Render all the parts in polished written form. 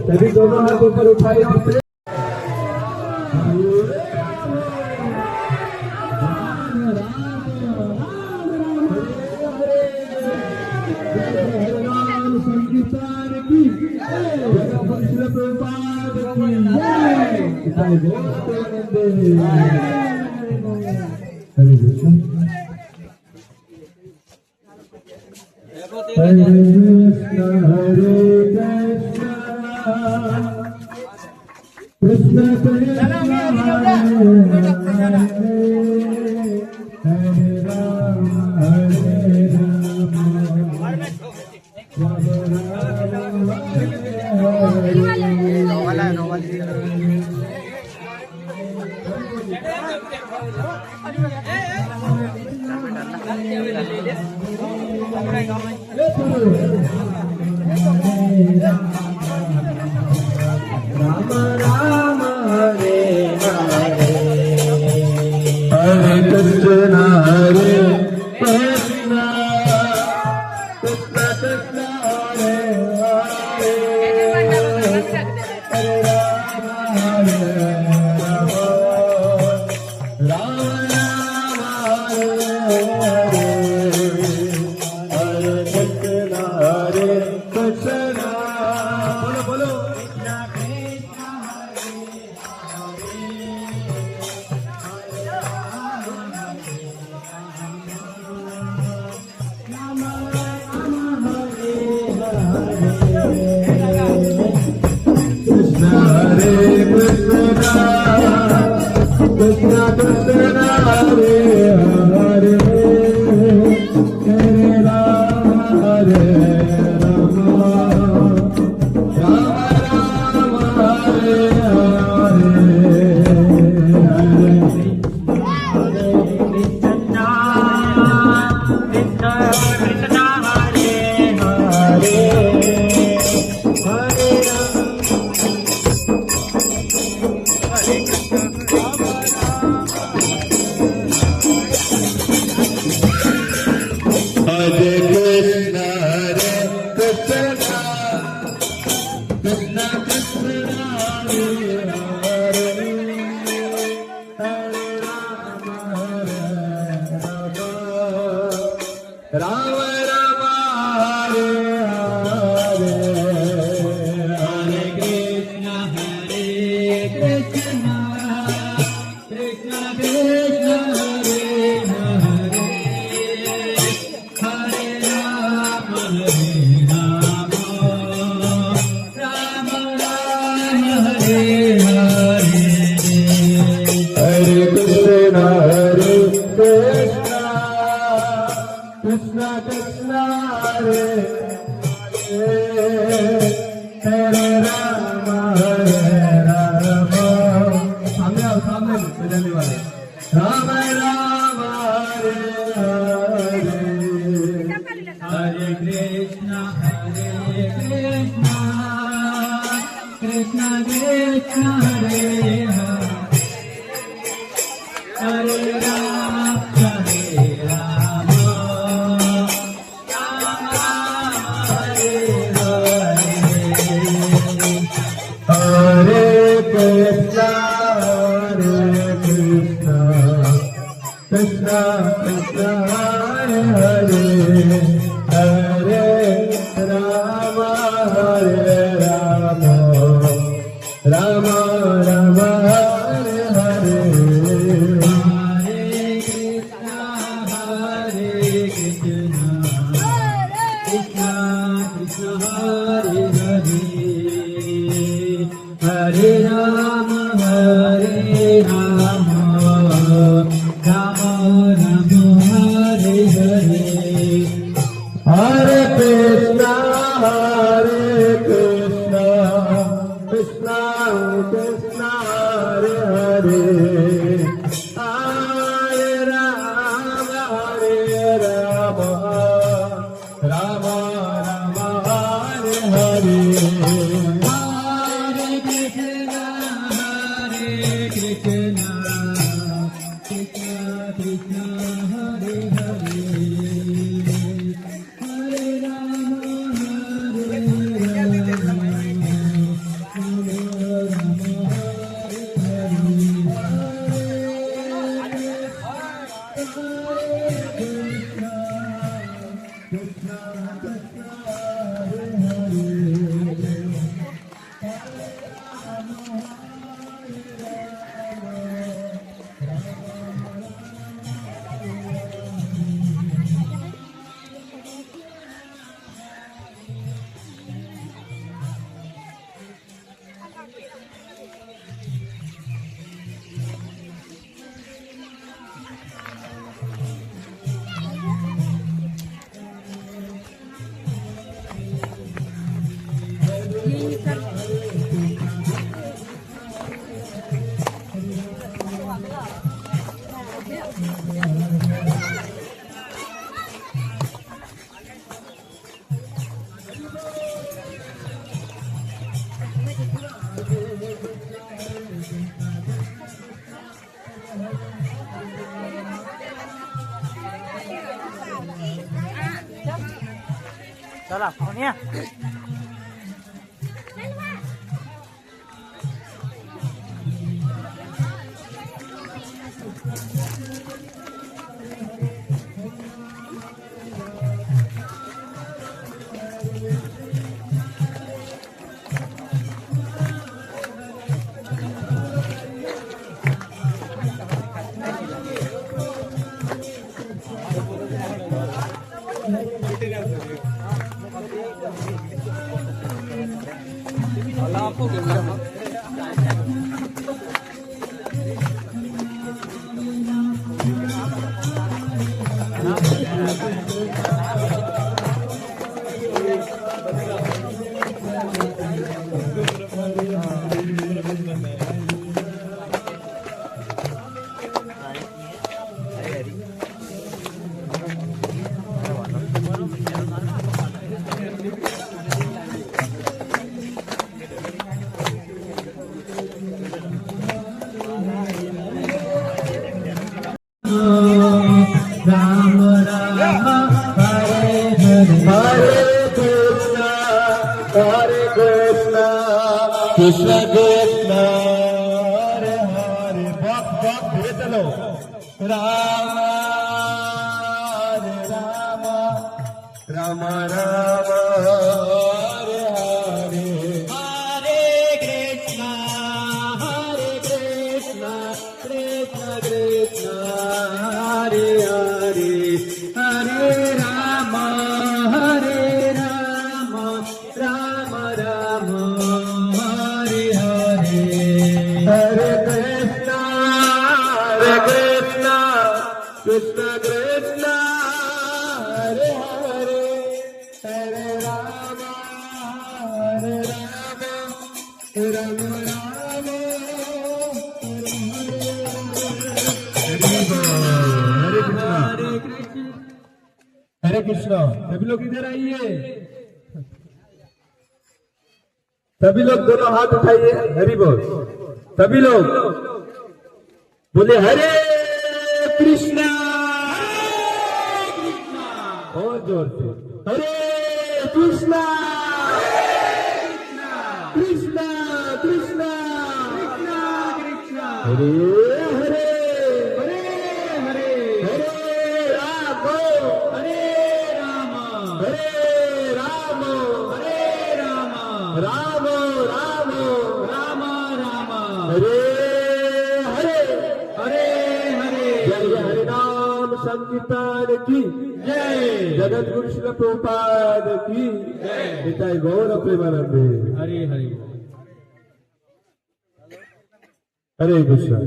तभी दोनों हाथ ऊपर उठाए और Hare Rama Krishna Krishna Hare Hare Hare Rama Hare Rama Rama Rama Hare Hare Krishna Krishna Hare Hare Hare Rama Hare Rama Rama Rama Hare Hare Hare Krishna Krishna Krishna Hare Hare Hare Rama Rama Rama Rama Hare Hare Hare Krishna Krishna Krishna Hare Hare Hare Rama चला पाहुण्या Ram Ram Hare Hare Hare Krishna Krishna Krishna Hare Hare Bak धीरे चलो Rama Hare Rama Rama Rama Hare Hare Hare Krishna Krishna Krishna Hare Hare Hare Rama Rama Rama Hare Hare Hare Krishna Krishna Krishna Hare Hare Hare Rama Rama Rama हरे कृष्णा सभी लोग इधर आइए सभी लोग दोनों हाथ उठाइए हरि बोल सभी लोग बोले हरे कृष्णा और जोर से हरे कृष्णा कृष्णा कृष्णा हरे हरे हरे हरे कीर्तन की जय जगत गुरु श्रील प्रभुपाद की जय निताई गौर प्रेमानंदे हरे हरे हरे कृष्णा।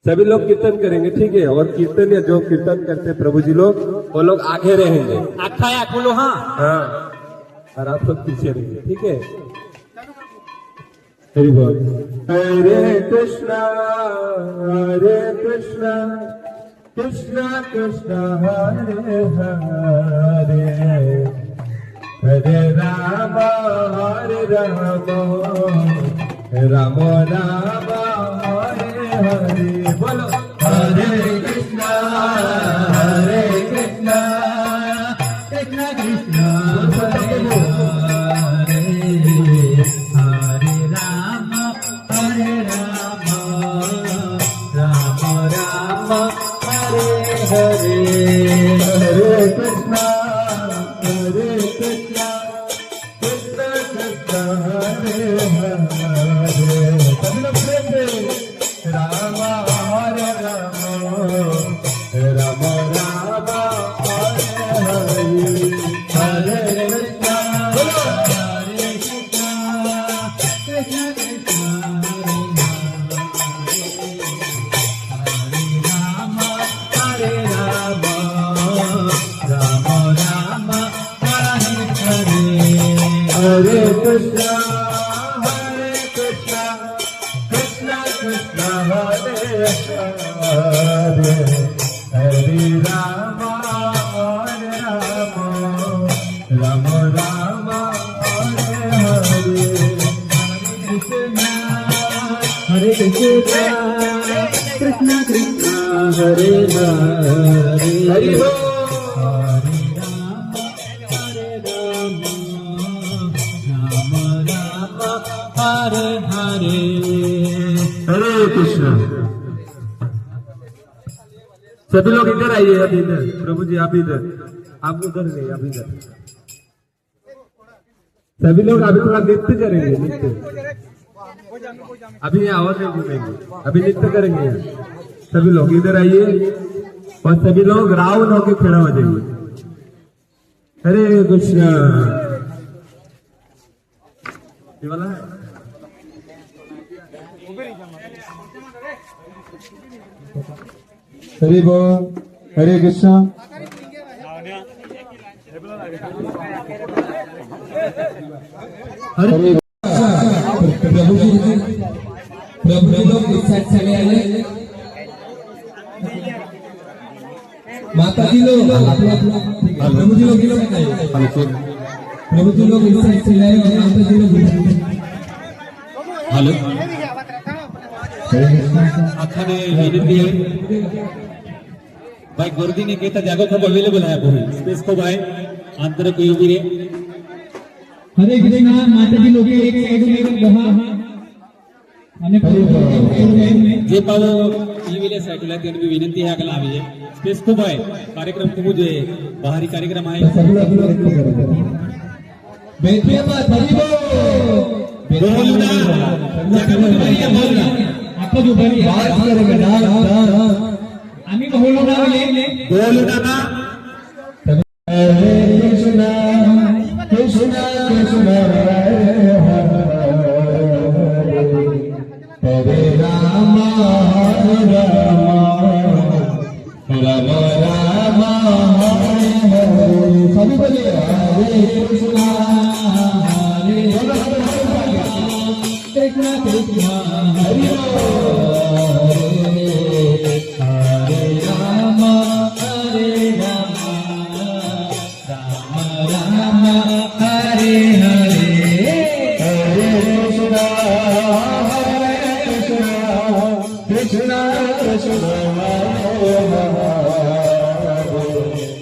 सभी लोग कीर्तन करेंगे, ठीक है। और कीर्तन या जो कीर्तन करते हैं प्रभु जी लोग, वो लोग आगे रहेंगे। आखा है खोलो हाँ हाँ, और आप लोग पीछे रहेंगे, ठीक है। हरि बोल। हरे कृष्णा कृष्णा कृष्णा हरे हरे, हरे राम राम राम हरे हरे। बोलो हरे कृष्णा कृष्णा कृष्णा कृष्णा हरे हरे हरे राम राम राम हरे हरे हरे कृष्णा कृष्णा कृष्णा हरे हरे। सब लोग प्रेम से राम हरे राम राम राम हरे हरे। हरे कृष्णा हरे कृष्णा कृष्णा कृष्णा हरे राम राम राम हरे हरे हरे कृष्णा कृष्णा कृष्णा हरे हरे, हरे राम राम राम हरे हरे। हरे कृष्णा कृष्णा कृष्णा हरे हरे हरि बोल। हरे राम राम राम हरे हरे हरे कृष्णा। सभी लोग इधर आइए, अब इधर प्रभु जी, आप इधर, आप उधर नहीं, आप इधर। सभी लोग अभी थोड़ा नृत्य करेंगे, नृत्य अभी यहाँ और नहीं घूमेंगे, अभी नृत्य करेंगे यहाँ। सभी लोग इधर आइए और सभी लोग राउंड होके खड़ा हो जाइए। हरे कृष्णा। ये वाला है। हरि बोल। हरे कृष्णा। हरे प्रभु जी लोग इस साइड चले आए माता जी लोग प्रभु जी लोग प्रभु जी लोग इस साइड चले आए और माता जी लोग हेलो आखाने विनंती है भाई गर्दी ने कहता जागो खूब अवेलेबल है पूरी स्पेस खूब आहे अंतर कोई उभी रे हरे कृष्णा माता जी लोग एक साइड में रहा અને જે પાવો ઈવીલે સાઈડલા તેની વિનંતી है આગળ આવી છે સ્પેસ ખૂબ आहे कार्यक्रम ખૂબ જોઈએ बाहरी कार्यक्रम आहे बैठिए मत हरिबो बोलना जगत भरिया बोलना आपण जो भरी बात करेंगे ना आम्ही बोलना बोलना ना हरे कृष्णा कृष्णा कृष्णा हरे राम राम राम हरे हरे। सभी बोलिए हरे कृष्णा कृष्णा कृष्णा हरि हरे राम राम राम हरे हरे हरे कृष्णा कृष्णा कृष्णा हरे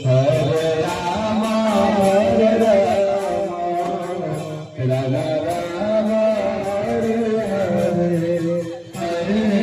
हरे राम राम राम हरे हरे। हरे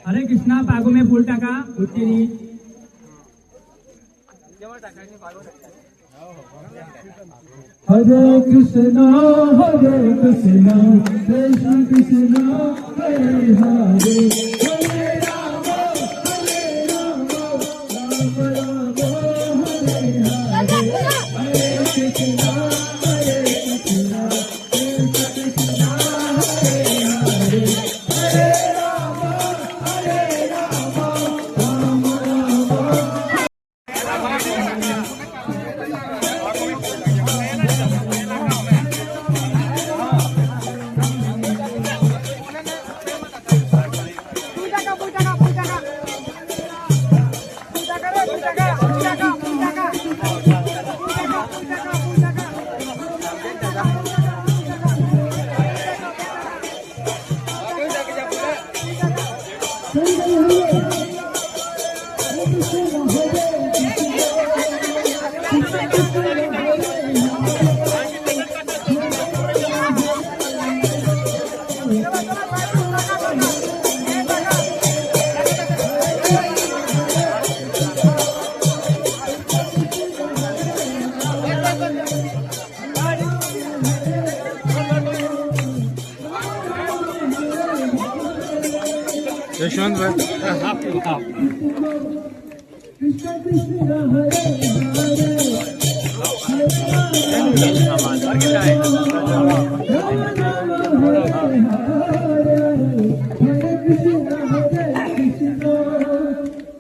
हरे कृष्णा पागो में फूल टाका उत्तरी हरे कृष्णा कृष्ण कृष्ण हरे हरे हरे राम राम राम हरे हरे हरे कृष्णा कृष्ण कृष्ण हरे हरे हरे राम राम राम यशवंत कृष्ण कृष्ण हरे हरे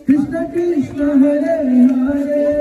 कृष्ण कृष्ण हरे हरे